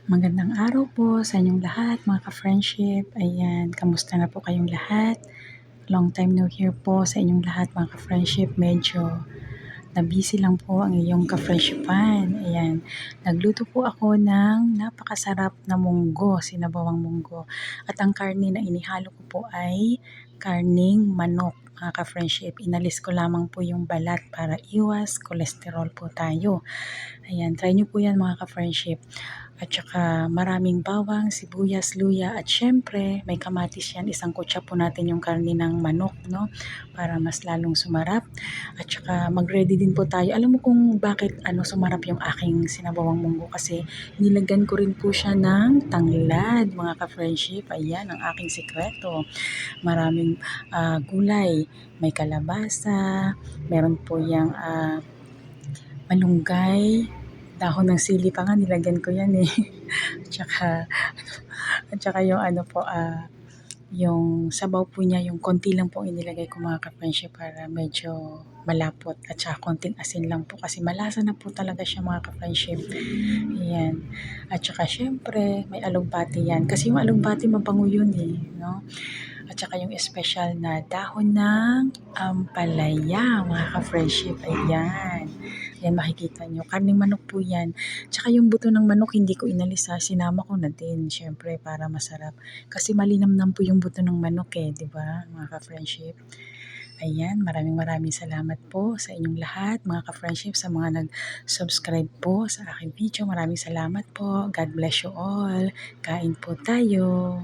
Magandang araw po sa inyong lahat mga ka-friendship. Ayan, kamusta na po kayong lahat? Long time no hear po sa inyong lahat mga ka-friendship. Medyo na-busy lang po ang iyong ka-friendshipan. Ayan, nagluto po ako ng napakasarap na munggo, sinabawang munggo. At ang karne na inihalo ko po ay karning manok mga ka-friendship. Inalis ko lamang po yung balat para iwas cholesterol po tayo. Ayan, try nyo po yan mga ka-friendship. At saka maraming bawang, sibuyas, luya at syempre may kamatis yan. Isang kutsa po natin yung karne ng manok, no? Para mas lalong sumarap. At saka mag-ready din po tayo. Alam mo kung bakit sumarap yung aking sinabawang munggo? Kasi nilagyan ko rin po siya ng tanglad, mga ka-friendship. Ayan ang aking sikreto. Maraming gulay. May kalabasa, meron po yung malunggay, dahon ng sili pa nga nilagyan ko yan eh. At saka yung yung sabaw po niya, yung konti lang po inilagay ko mga ka-friendship para medyo malapot at saka konting asin lang po kasi malasa na po talaga siya mga ka-friendship. Ayan. At saka syempre may alugbati yan kasi yung alugbati mabango yun eh, no? At saka yung special na dahon ng ampalaya mga ka-friendship. Ayan. Yan makikita nyo. Karning manok po yan. Tsaka yung buto ng manok hindi ko inalis ha. Sinama ko na din syempre para masarap. Kasi malinamnam po yung buto ng manok eh. Diba mga ka-friendship? Ayan, maraming salamat po sa inyong lahat, mga ka-friendship, sa mga nag-subscribe po sa aking video. Maraming salamat po. God bless you all. Kain po tayo.